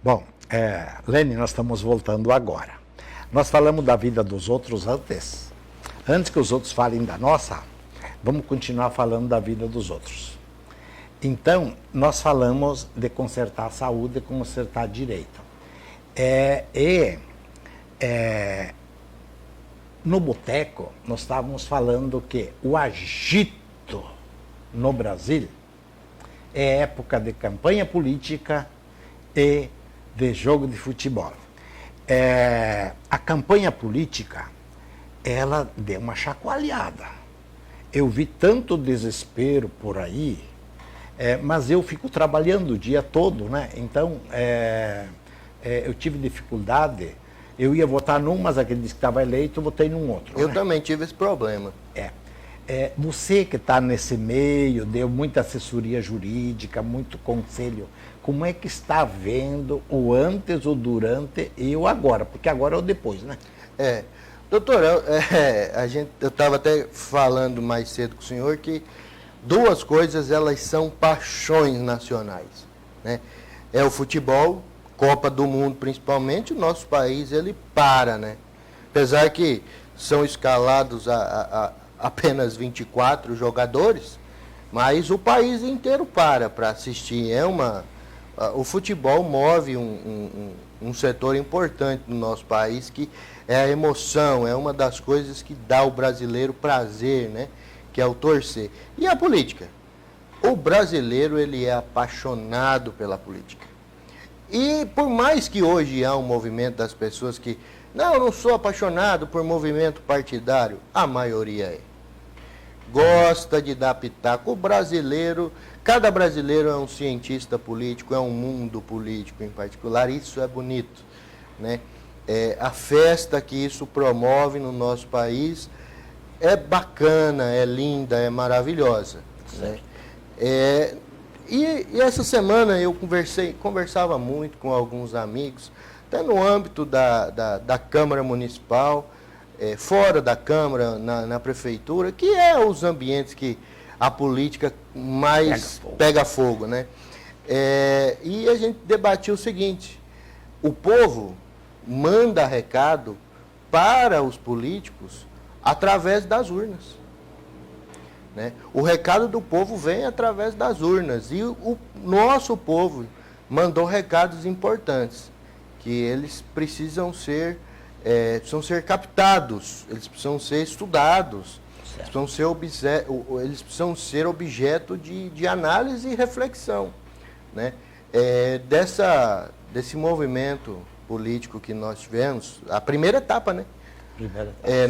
Bom, Lene, nós estamos voltando agora. Nós falamos da vida dos outros antes. Antes que os outros falem da nossa, vamos continuar falando da vida dos outros. Então, nós falamos de consertar a saúde, de consertar direito. No boteco, nós estávamos falando que o agito no Brasil é época de campanha política e de jogo de futebol. A campanha política, ela deu uma chacoalhada. Eu vi tanto desespero por aí, mas eu fico trabalhando o dia todo, né? Então, eu tive dificuldade. Eu ia votar num, mas aquele disse que estava eleito, eu votei num outro. Eu né? também tive esse problema. Você que está nesse meio, deu muita assessoria jurídica, muito conselho, como é que está vendo o antes, o durante e o agora? Porque agora é o depois, né? Doutor, eu estava até falando mais cedo com o senhor que duas coisas, elas são paixões nacionais, né? É o futebol, Copa do Mundo principalmente, o nosso país, ele para, né? Apesar que são escalados apenas 24 jogadores, mas o país inteiro para assistir. O futebol move um setor importante no nosso país, que é a emoção, é uma das coisas que dá ao brasileiro prazer, né? Que é o torcer. E a política? O brasileiro, ele é apaixonado pela política. E por mais que hoje há um movimento das pessoas que, não, eu não sou apaixonado por movimento partidário, a maioria é. Gosta de dar pitaco. O brasileiro, cada brasileiro é um cientista político, é um mundo político em particular, isso é bonito, né? A festa que isso promove no nosso país é bacana, é linda, é maravilhosa, né? E essa semana eu conversava muito com alguns amigos, até no âmbito da Câmara Municipal, fora da Câmara, na Prefeitura, que é os ambientes que a política mais pega fogo, né? E a gente debatiu o seguinte: o povo manda recado para os políticos através das urnas, né? O recado do povo vem através das urnas, e o nosso povo mandou recados importantes, que eles precisam ser captados, eles precisam ser estudados, eles precisam ser objeto de análise e reflexão, né? Desse movimento político que nós tivemos, a primeira etapa, né?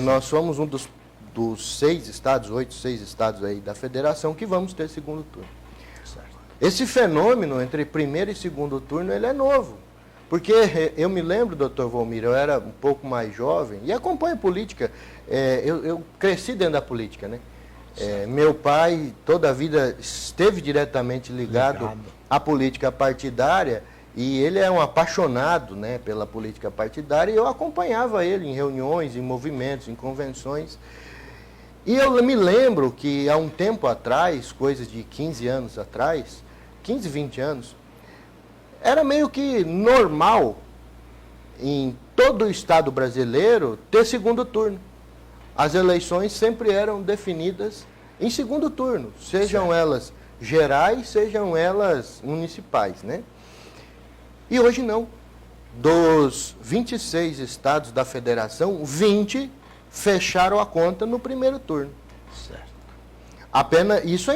Nós somos um dos 6 estados, 6 estados aí da federação que vamos ter segundo turno. Certo. Esse fenômeno entre primeiro e segundo turno, ele é novo. Porque eu me lembro, doutor Volmir, eu era um pouco mais jovem e acompanho política. Eu cresci dentro da política, né? Meu pai toda a vida esteve diretamente ligado à política partidária, e ele é um apaixonado, né, pela política partidária, e eu acompanhava ele em reuniões, em movimentos, em convenções. E eu me lembro que há um tempo atrás, coisa de 15 anos atrás, 15, 20 anos, era meio que normal em todo o estado brasileiro ter segundo turno. As eleições sempre eram definidas em segundo turno, sejam elas gerais, sejam elas municipais, né? E hoje não. Dos 26 estados da federação, 20 fecharam a conta no primeiro turno. Certo. Apenas, isso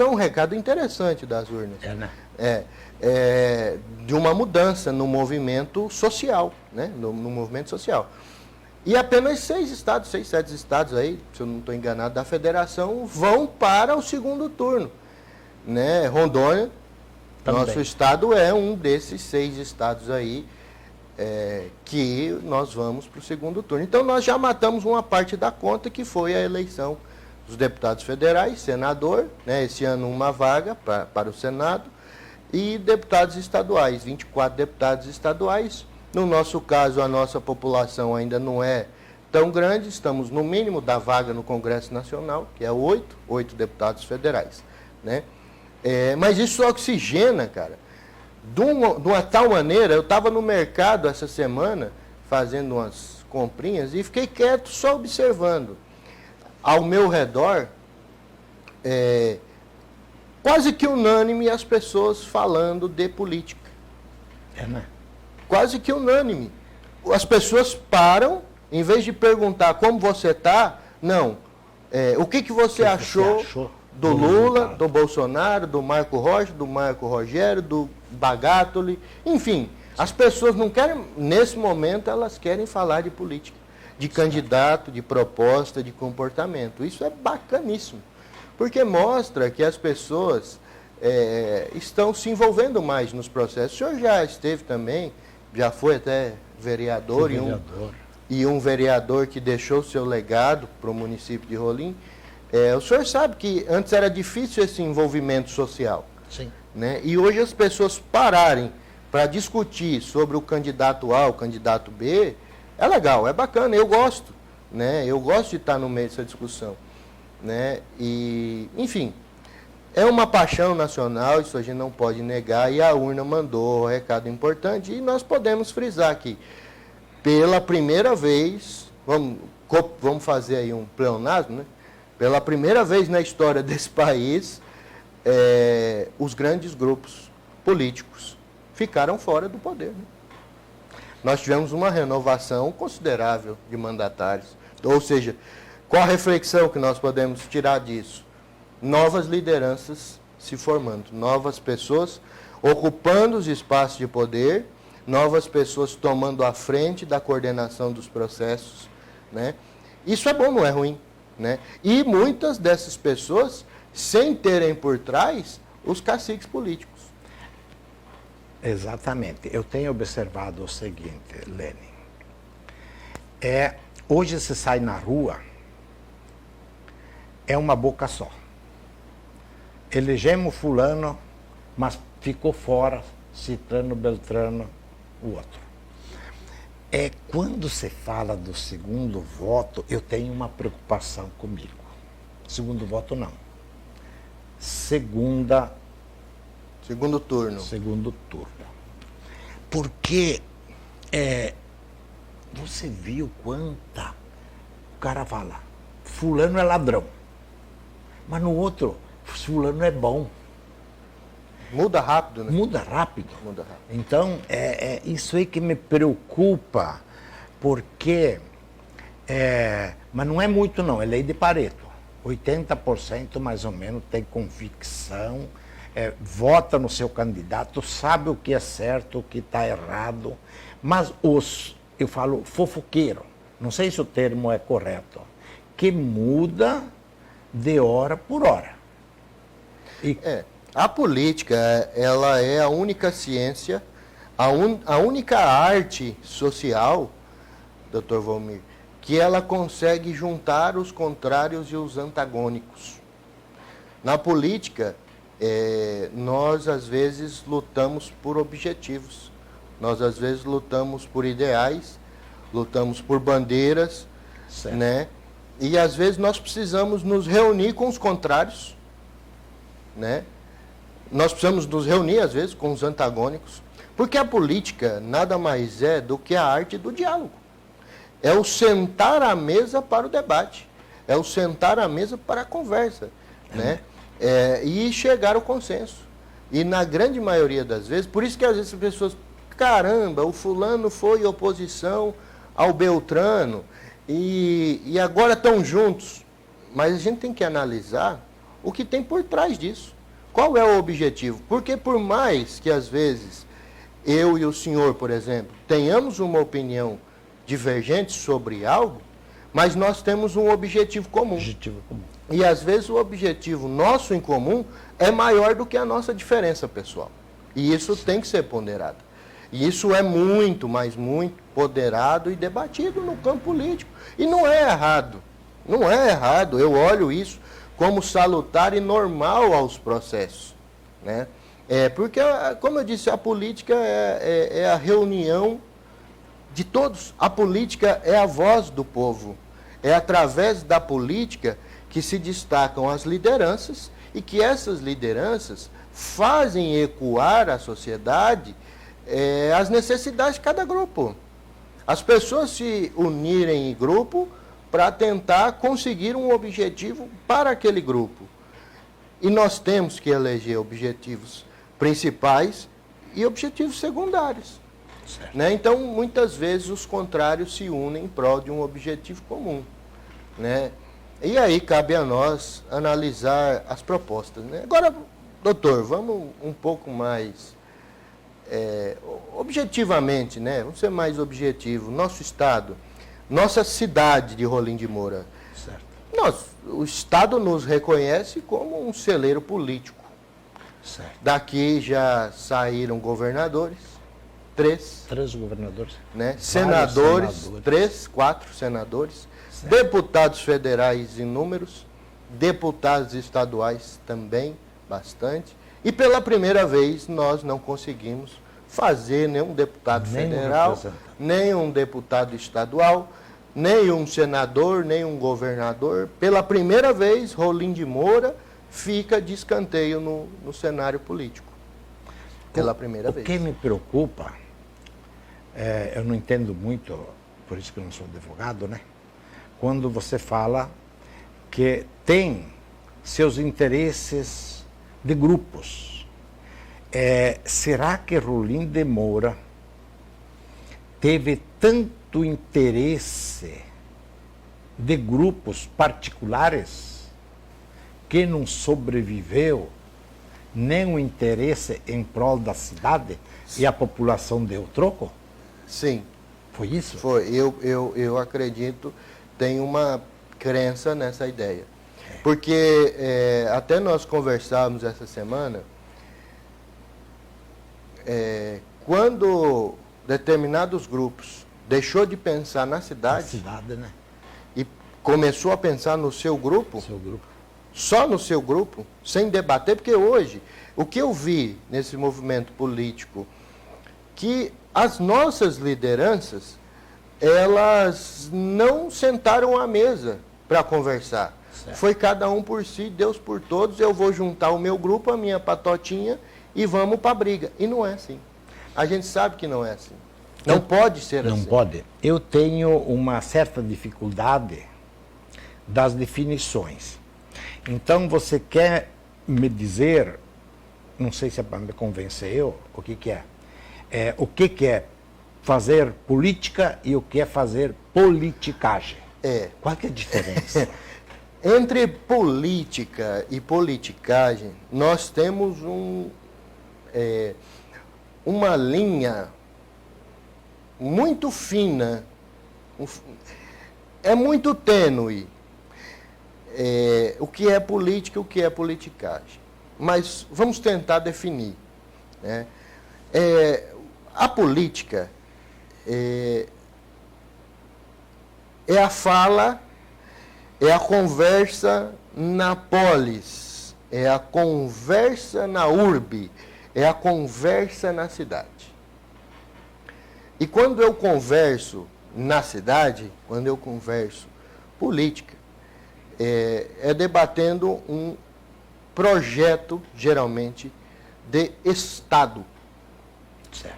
é um recado interessante das urnas. De uma mudança no movimento social, né? No movimento social. E apenas 6 estados, 6, 7 estados aí, se eu não estou enganado, da federação, vão para o segundo turno, né? Rondônia, também. Nosso estado é um desses 6 estados aí, que nós vamos para o segundo turno. Então nós já matamos uma parte da conta, que foi a eleição dos deputados federais, senador, né? Esse ano uma vaga para o Senado, e deputados estaduais, 24 deputados estaduais. No nosso caso, a nossa população ainda não é tão grande, estamos no mínimo da vaga no Congresso Nacional, que é 8 deputados federais, né? Mas isso oxigena, cara, de uma tal maneira, eu estava no mercado essa semana, fazendo umas comprinhas, e fiquei quieto só observando. Ao meu redor, quase que unânime as pessoas falando de política. Né? Quase que unânime. As pessoas param, em vez de perguntar como você está, não. O que você achou do Lula, do Bolsonaro, do Marco Rocha, do Marco Rogério, do Bagatoli, enfim. As pessoas não querem, nesse momento, elas querem falar de política, de candidato, de proposta, de comportamento. Isso é bacaníssimo, porque mostra que as pessoas estão se envolvendo mais nos processos. O senhor já esteve também, já foi até vereador, e um vereador que deixou seu legado para o município de Rolim. O senhor sabe que antes era difícil esse envolvimento social. Sim. Né? E hoje as pessoas pararem para discutir sobre o candidato A, o candidato B, é legal, é bacana, eu gosto. Né? Eu gosto de estar no meio dessa discussão. Né? E, enfim, é uma paixão nacional, isso a gente não pode negar, e a urna mandou um recado importante, e nós podemos frisar aqui. Pela primeira vez, vamos fazer aí um pleonasmo, né? Pela primeira vez na história desse país, os grandes grupos políticos ficaram fora do poder. Né? Nós tivemos uma renovação considerável de mandatários. Ou seja, qual a reflexão que nós podemos tirar disso? Novas lideranças se formando, novas pessoas ocupando os espaços de poder, novas pessoas tomando a frente da coordenação dos processos. Né? Isso é bom, não é ruim. Né? E muitas dessas pessoas sem terem por trás os caciques políticos. Exatamente. Eu tenho observado o seguinte, Lenin. Hoje se sai na rua, é uma boca só. Elegemos fulano, mas ficou fora, Citrano, Beltrano, o outro. Quando se fala do segundo voto, eu tenho uma preocupação comigo. Segundo voto, não. Segundo turno. Segundo turno. Porque você viu quanta... O cara fala, fulano é ladrão. Mas no outro, fulano é bom. Muda rápido, né? Muda rápido. Muda rápido. Então, isso aí que me preocupa, porque... mas não é muito, não. É lei de Pareto. 80% mais ou menos tem convicção, vota no seu candidato, sabe o que é certo, o que está errado. Mas eu falo, fofoqueiro, não sei se o termo é correto, que muda de hora por hora. A política, ela é a única ciência, a única arte social, Dr. Valmir, que ela consegue juntar os contrários e os antagônicos. Na política, nós às vezes lutamos por objetivos, nós às vezes lutamos por ideais, lutamos por bandeiras, né? E às vezes nós precisamos nos reunir com os contrários, né? Nós precisamos nos reunir às vezes com os antagônicos, porque a política nada mais é do que a arte do diálogo. É o sentar à mesa para o debate, é o sentar à mesa para a conversa, né? E chegar ao consenso. E na grande maioria das vezes, por isso que às vezes as pessoas, caramba, o fulano foi oposição ao Beltrano e agora estão juntos. Mas a gente tem que analisar o que tem por trás disso. Qual é o objetivo? Porque por mais que às vezes eu e o senhor, por exemplo, tenhamos uma opinião divergente sobre algo, mas nós temos um objetivo comum. E às vezes o objetivo nosso em comum é maior do que a nossa diferença pessoal. E isso tem que ser ponderado. E isso é muito, mas muito ponderado e debatido no campo político. E não é errado. Não é errado. Eu olho isso como salutar e normal aos processos. Né? Porque, como eu disse, a política é a reunião de todos. A política é a voz do povo. É através da política que se destacam as lideranças e que essas lideranças fazem ecoar à sociedade as necessidades de cada grupo. As pessoas se unirem em grupo para tentar conseguir um objetivo para aquele grupo. E nós temos que eleger objetivos principais e objetivos secundários. Né? Então, muitas vezes, os contrários se unem em prol de um objetivo comum. Né? E aí cabe a nós analisar as propostas. Né? Agora, doutor, vamos um pouco mais objetivamente, né? Vamos ser mais objetivo. Nosso estado, nossa cidade de Rolim de Moura, certo. O estado nos reconhece como um celeiro político. Certo. Daqui já saíram governadores, três governadores, né? Senadores, 4 senadores, certo. Deputados federais inúmeros, deputados estaduais também, bastante. E pela primeira vez nós não conseguimos fazer nenhum deputado federal, nem um deputado estadual, nem um senador, nem um governador. Pela primeira vez, Rolim de Moura fica de escanteio no cenário político. Pela primeira vez. O que me preocupa, eu não entendo muito, por isso que eu não sou advogado, né? Quando você fala que tem seus interesses de grupos. Será que Rolim de Moura teve tanto interesse de grupos particulares que não sobreviveu nem o interesse em prol da cidade e a população deu troco? Sim. Foi isso? Foi. Eu acredito, tenho uma crença nessa ideia. Porque até nós conversávamos essa semana, quando determinados grupos deixou de pensar na cidade, né? E começou a pensar no seu grupo, só no seu grupo, sem debater, porque hoje, o que eu vi nesse movimento político, que as nossas lideranças, elas não sentaram à mesa para conversar. Certo. Foi cada um por si, Deus por todos, eu vou juntar o meu grupo, a minha patotinha, e vamos para a briga. E não é assim. A gente sabe que não é assim. Não pode ser assim. Não pode. Eu tenho uma certa dificuldade das definições. Então, você quer me dizer, não sei se é para me convencer eu, o que é. O que é fazer política e o que é fazer politicagem? Qual que é a diferença? Entre política e politicagem, nós temos uma linha muito fina, é muito tênue, o que é política e o que é politicagem. Mas vamos tentar definir. Né? A política é a fala, é a conversa na polis, é a conversa na urbe, é a conversa na cidade. E quando eu converso na cidade, quando eu converso política, é debatendo um projeto, geralmente, de Estado. Certo.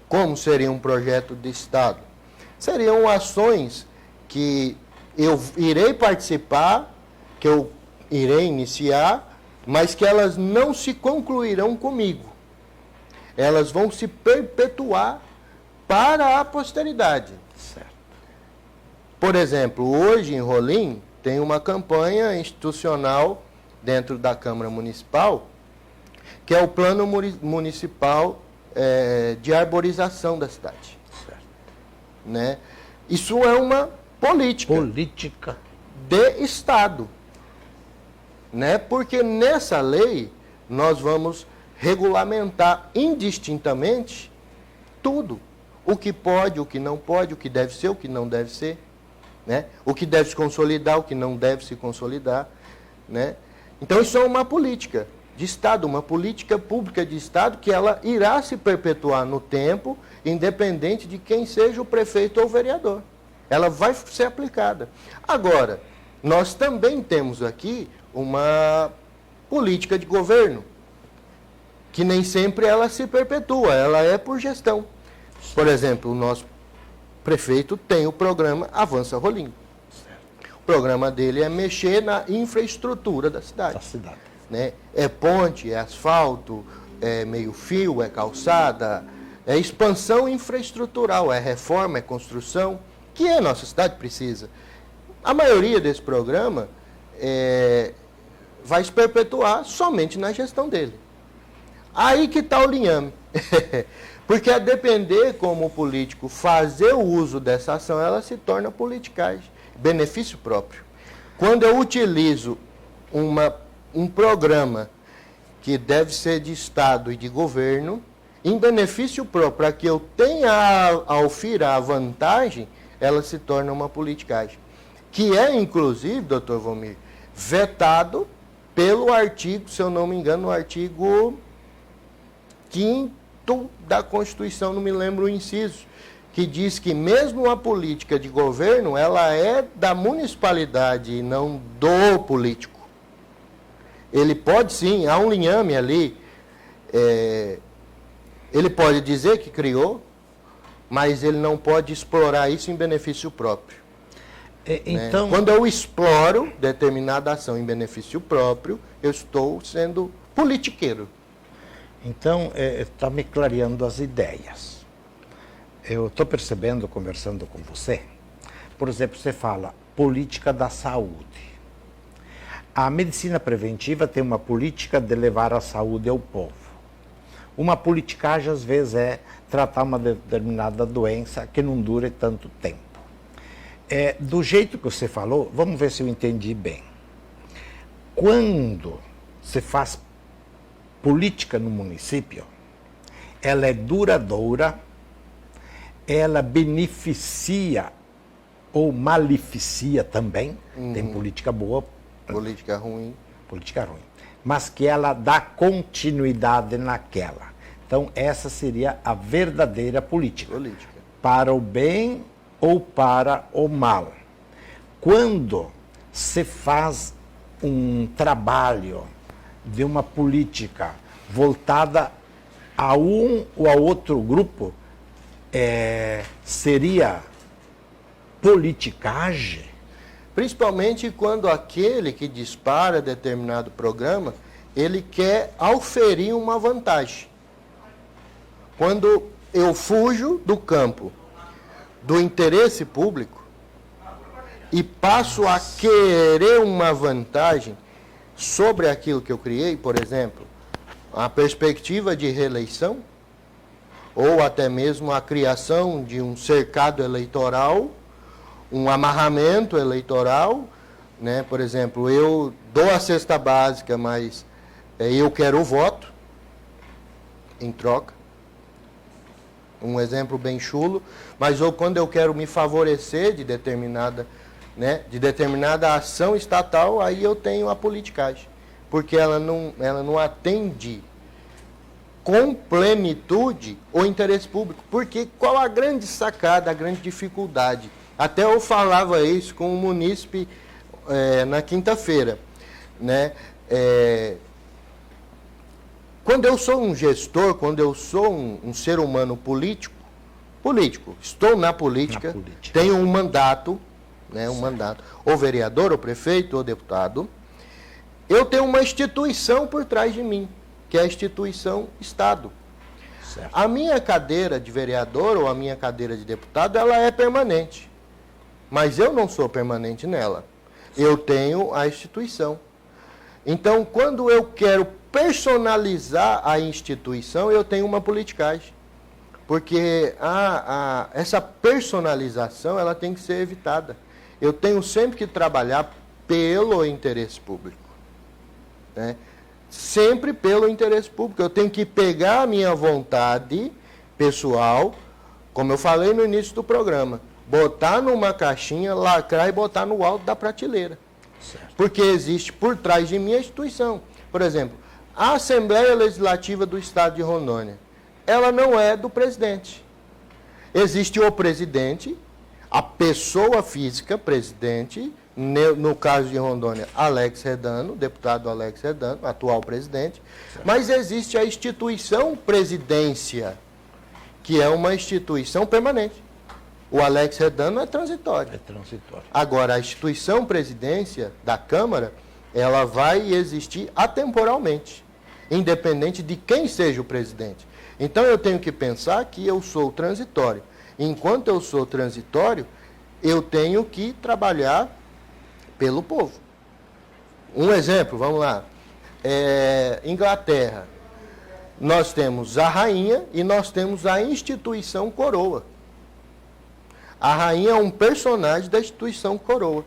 Como seria um projeto de Estado? Seriam ações que eu irei participar, que eu irei iniciar, mas que elas não se concluirão comigo. Elas vão se perpetuar para a posteridade. Certo. Por exemplo, hoje em Rolim tem uma campanha institucional dentro da Câmara Municipal, que é o Plano Municipal de Arborização da cidade. Certo. Né? Isso é uma política de Estado. Né? Porque nessa lei nós vamos regulamentar indistintamente tudo. O que pode, o que não pode, o que deve ser, o que não deve ser. Né? O que deve se consolidar, o que não deve se consolidar. Né? Então isso é uma política de Estado, uma política pública de Estado que ela irá se perpetuar no tempo, independente de quem seja o prefeito ou o vereador. Ela vai ser aplicada. Agora, nós também temos aqui uma política de governo, que nem sempre ela se perpetua, ela é por gestão. Por exemplo, o nosso prefeito tem o programa Avança Rolim. O programa dele é mexer na infraestrutura da cidade. Né? É ponte, é asfalto, é meio-fio, é calçada, é expansão infraestrutural, é reforma, é construção, que a nossa cidade precisa. A maioria desse programa vai se perpetuar somente na gestão dele. Aí que está o linhame. Porque a depender como o político fazer o uso dessa ação, ela se torna politicagem, benefício próprio. Quando eu utilizo um programa que deve ser de Estado e de governo, em benefício próprio, para que eu tenha ao FIRA a vantagem, ela se torna uma politicagem. Que é, inclusive, doutor Valmir, vetado pelo artigo, se eu não me engano, o artigo 5º da Constituição, não me lembro o inciso, que diz que mesmo a política de governo, ela é da municipalidade e não do político. Ele pode sim, há um linhame ali, ele pode dizer que criou, mas ele não pode explorar isso em benefício próprio. Então, quando eu exploro determinada ação em benefício próprio, eu estou sendo politiqueiro. Então, está me clareando as ideias. Eu estou percebendo, conversando com você, por exemplo, você fala política da saúde. A medicina preventiva tem uma política de levar a saúde ao povo. Uma politicagem, às vezes, é tratar uma determinada doença que não dure tanto tempo. Do jeito que você falou, vamos ver se eu entendi bem. Quando se faz política no município, ela é duradoura, ela beneficia ou maleficia também, tem política boa, política ruim, mas que ela dá continuidade naquela. Então, essa seria a verdadeira política. Para o bem ou para o mal. Quando se faz um trabalho de uma política voltada a um ou a outro grupo, seria politicagem? Principalmente quando aquele que dispara determinado programa, ele quer auferir uma vantagem. Quando eu fujo do campo do interesse público e passo a querer uma vantagem sobre aquilo que eu criei, por exemplo, a perspectiva de reeleição, ou até mesmo a criação de um cercado eleitoral, um amarramento eleitoral, né? Por exemplo, eu dou a cesta básica, mas eu quero o voto em troca. Um exemplo bem chulo, mas ou quando eu quero me favorecer de determinada ação estatal, aí eu tenho a politicagem, porque ela não atende com plenitude o interesse público. Porque qual a grande sacada, a grande dificuldade? Até eu falava isso com o munícipe na quinta-feira, né? Quando eu sou um gestor, quando eu sou um ser humano político, estou na política, tenho um mandato, né, ou vereador, ou prefeito, ou deputado, eu tenho uma instituição por trás de mim, que é a instituição Estado. Certo. A minha cadeira de vereador ou a minha cadeira de deputado, ela é permanente, mas eu não sou permanente nela. Eu tenho a instituição. Então, quando eu quero personalizar a instituição, eu tenho uma politicagem. Porque essa personalização, ela tem que ser evitada. Eu tenho sempre que trabalhar pelo interesse público. Né? Sempre pelo interesse público. Eu tenho que pegar a minha vontade pessoal, como eu falei no início do programa, botar numa caixinha, lacrar e botar no alto da prateleira. Certo. Porque existe por trás de mim a instituição. Por exemplo, a Assembleia Legislativa do Estado de Rondônia, ela não é do presidente. Existe o presidente, a pessoa física, presidente, no caso de Rondônia, Alex Redano, deputado Alex Redano, atual presidente, mas existe a instituição presidência, que é uma instituição permanente. O Alex Redano é transitório. É transitório. Agora, a instituição presidência da Câmara, ela vai existir atemporalmente, independente de quem seja o presidente. Então, eu tenho que pensar que eu sou transitório. Enquanto eu sou transitório, eu tenho que trabalhar pelo povo. Um exemplo, vamos lá. Inglaterra, nós temos a rainha e nós temos a instituição coroa. A rainha é um personagem da instituição coroa.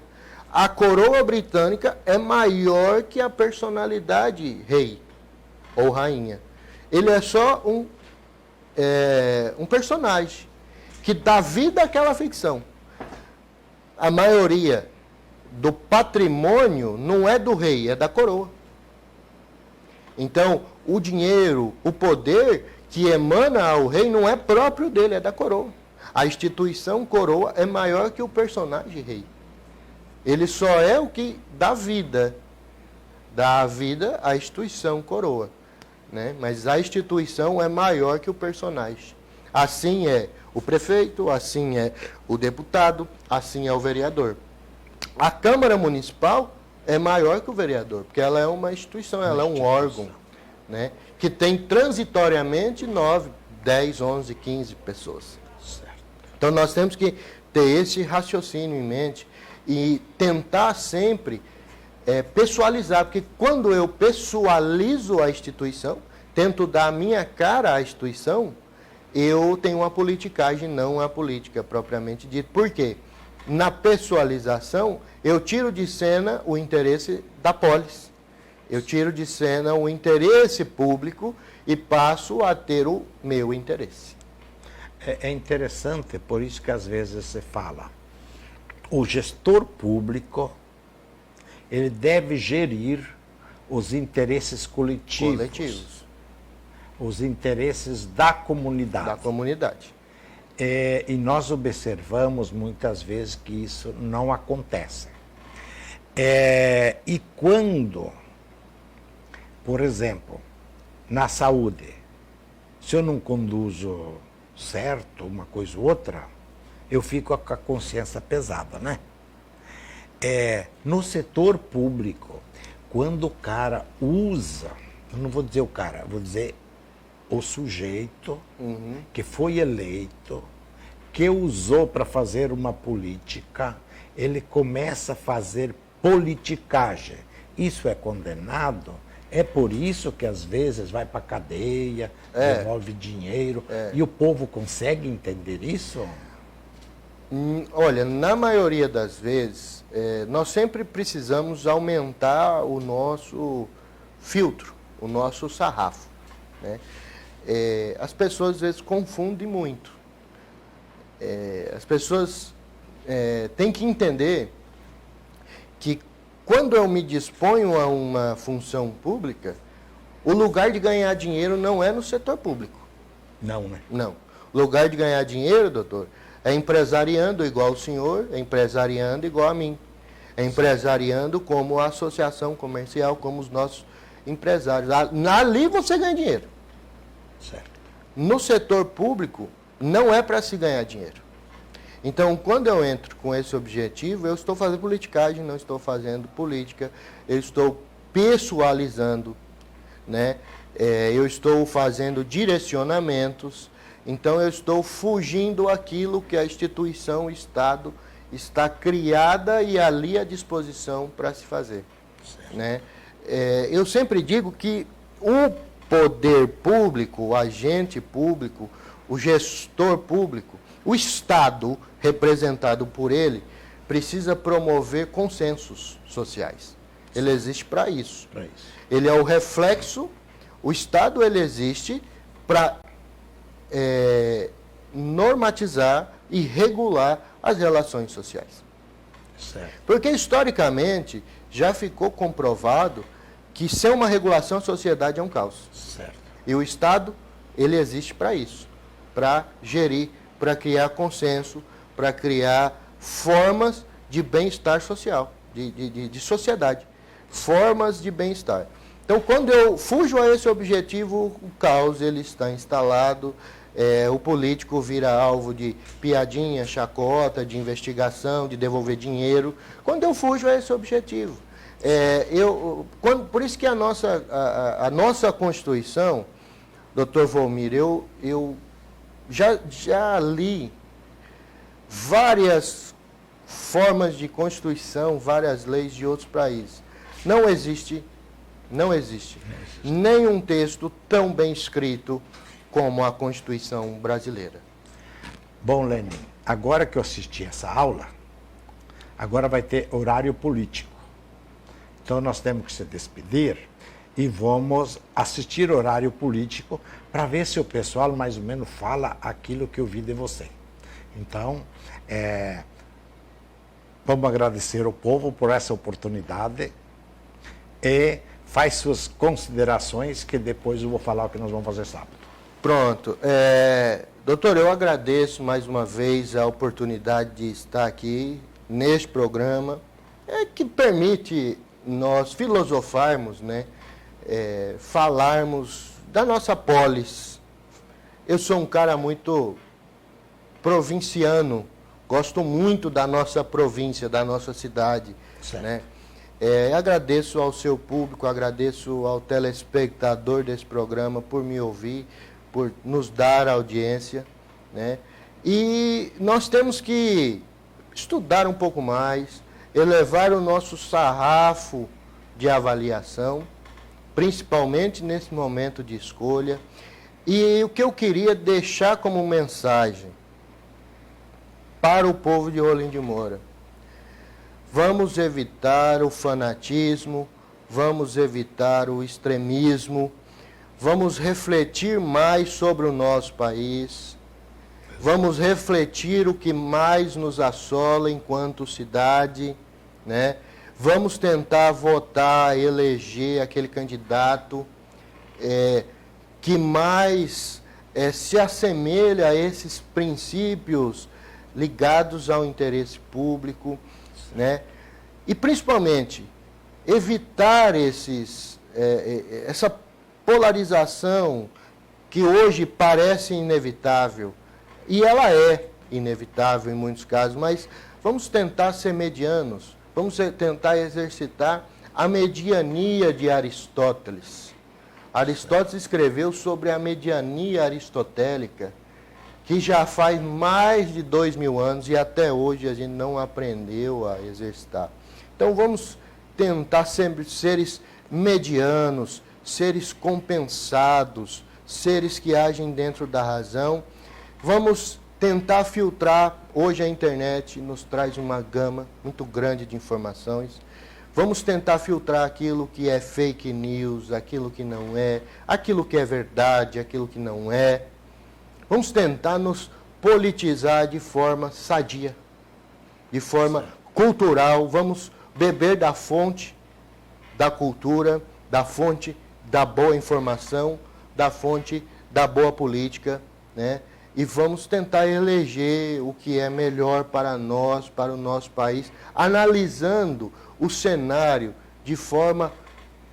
A coroa britânica é maior que a personalidade rei ou rainha. Ele é só um personagem que dá vida àquela ficção. A maioria do patrimônio não é do rei, é da coroa. Então, o dinheiro, o poder que emana ao rei não é próprio dele, é da coroa. A instituição coroa é maior que o personagem rei. Ele só é o que dá vida à instituição coroa, né? Mas a instituição é maior que o personagem. Assim é o prefeito, assim é o deputado, assim é o vereador. A Câmara Municipal é maior que o vereador, porque ela é uma instituição, ela é um órgão, né? Que tem transitoriamente 9, 10, 11, 15 pessoas. Então, nós temos que ter esse raciocínio em mente e tentar sempre pessoalizar, porque quando eu pessoalizo a instituição, tento dar a minha cara à instituição, eu tenho uma politicagem, não a política propriamente dita. Por quê? Na pessoalização, eu tiro de cena o interesse da polis, eu tiro de cena o interesse público e passo a ter o meu interesse. É interessante, por isso que às vezes se fala, o gestor público, ele deve gerir os interesses coletivos. Os interesses da comunidade. Da comunidade. E nós observamos muitas vezes que isso não acontece. E quando, por exemplo, na saúde, se eu não conduzo certo, uma coisa ou outra, eu fico com a consciência pesada, né? No setor público, quando o cara usa, eu não vou dizer o cara, vou dizer o sujeito que foi eleito, que usou para fazer uma política, ele começa a fazer politicagem. Isso é condenado. É por isso que às vezes vai para a cadeia, devolve dinheiro. E o povo consegue entender isso? Olha, na maioria das vezes, nós sempre precisamos aumentar o nosso filtro, o nosso sarrafo, né? As pessoas às vezes confundem muito. As pessoas têm que entender que quando eu me disponho a uma função pública, o lugar de ganhar dinheiro não é no setor público. Não, né? Não. O lugar de ganhar dinheiro, doutor, é empresariando igual o senhor, é empresariando igual a mim. É empresariando como a associação comercial, como os nossos empresários. Ali você ganha dinheiro. Certo. No setor público, não é para se ganhar dinheiro. Então, quando eu entro com esse objetivo, eu estou fazendo politicagem, não estou fazendo política, eu estou pessoalizando, né? Eu estou fazendo direcionamentos, então eu estou fugindo aquilo que a instituição, o Estado, está criada e ali à disposição para se fazer, né? Eu sempre digo que o poder público, o agente público, o gestor público, o Estado, representado por ele, precisa promover consensos sociais. Ele existe para isso. Ele é o reflexo, o Estado ele existe para normatizar e regular as relações sociais. Certo. Porque, historicamente, já ficou comprovado que sem uma regulação a sociedade é um caos. Certo. E o Estado, ele existe para isso, para gerir, para criar consenso, para criar formas de bem-estar social. de sociedade, formas de bem-estar. Então, quando eu fujo a esse objetivo, o caos ele está instalado, o político vira alvo de piadinha, chacota, de investigação, de devolver dinheiro, quando eu fujo a esse objetivo. Por isso que a nossa Constituição, doutor Volmir, eu já li várias formas de Constituição, várias leis de outros países. Não existe nenhum texto tão bem escrito como a Constituição brasileira. Bom, Lenin, agora que eu assisti essa aula, agora vai ter horário político. Então nós temos que se despedir e vamos assistir horário político para ver se o pessoal mais ou menos fala aquilo que eu vi de você. Então, vamos agradecer ao povo por essa oportunidade e faz suas considerações que depois eu vou falar o que nós vamos fazer sábado. Pronto. Doutor, eu agradeço mais uma vez a oportunidade de estar aqui neste programa, que permite nós filosofarmos, né, falarmos da nossa polis. Eu sou um cara muito provinciano, gosto muito da nossa província, da nossa cidade, né? Agradeço ao seu público, agradeço ao telespectador desse programa por me ouvir, por nos dar audiência, né? E nós temos que estudar um pouco mais, elevar o nosso sarrafo de avaliação, principalmente nesse momento de escolha. E o que eu queria deixar como mensagem para o povo de Rolim de Moura: vamos evitar o fanatismo, vamos evitar o extremismo, vamos refletir mais sobre o nosso país, vamos refletir o que mais nos assola enquanto cidade, né? Vamos tentar votar, eleger aquele candidato que mais se assemelha a esses princípios ligados ao interesse público, né? E principalmente evitar essa polarização que hoje parece inevitável, e ela é inevitável em muitos casos, mas vamos tentar ser medianos, vamos tentar exercitar a mediania de Aristóteles. Aristóteles escreveu sobre a mediania aristotélica, que já faz mais de 2000 anos e até hoje a gente não aprendeu a exercitar. Então vamos tentar sempre seres medianos, seres compensados, seres que agem dentro da razão. Vamos tentar filtrar. Hoje a internet nos traz uma gama muito grande de informações. Vamos tentar filtrar aquilo que é fake news, aquilo que não é, aquilo que é verdade, aquilo que não é. Vamos tentar nos politizar de forma sadia, de forma cultural. Vamos beber da fonte da cultura, da fonte da boa informação, da fonte da boa política, né? E vamos tentar eleger o que é melhor para nós, para o nosso país, analisando o cenário de forma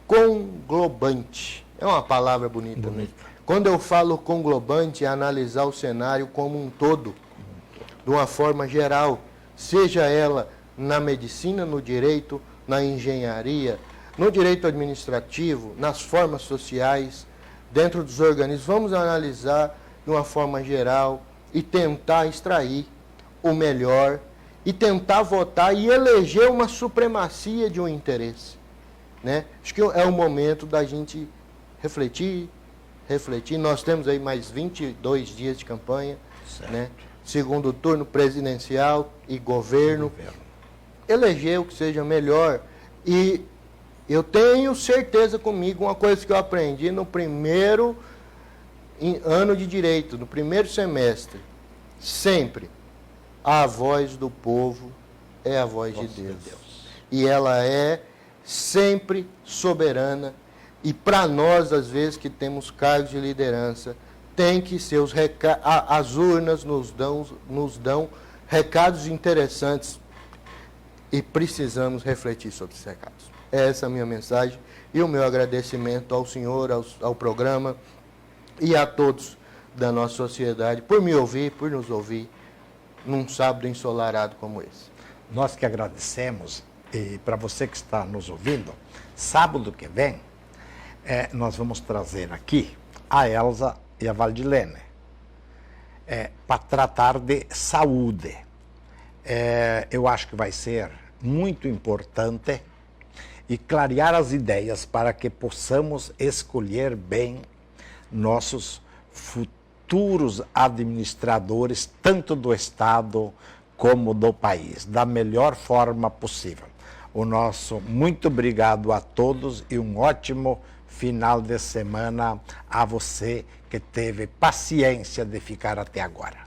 conglobante. É uma palavra bonita, né? Quando eu falo conglobante, é analisar o cenário como um todo, de uma forma geral, seja ela na medicina, no direito, na engenharia, no direito administrativo, nas formas sociais, dentro dos organismos. Vamos analisar de uma forma geral e tentar extrair o melhor e tentar votar e eleger uma supremacia de um interesse, né? Acho que é o momento da gente refletir. Nós temos aí mais 22 dias de campanha, né? Segundo turno presidencial e governo. Eleger o que seja melhor. E eu tenho certeza comigo, uma coisa que eu aprendi no primeiro ano de direito, no primeiro semestre: sempre a voz do povo é a voz de Deus. E ela é sempre soberana. E para nós, às vezes, que temos cargos de liderança, tem que ser as urnas nos dão recados interessantes. e precisamos refletir sobre esses recados. Essa é a minha mensagem e o meu agradecimento ao senhor, ao programa e a todos da nossa sociedade por me ouvir, por nos ouvir num sábado ensolarado como esse. Nós que agradecemos, e para você que está nos ouvindo, sábado que vem, nós vamos trazer aqui a Elza e a Valdilene para tratar de saúde. Eu acho que vai ser muito importante e clarear as ideias para que possamos escolher bem nossos futuros administradores, tanto do Estado como do país, da melhor forma possível. O nosso muito obrigado a todos e um ótimo final de semana a você que teve paciência de ficar até agora.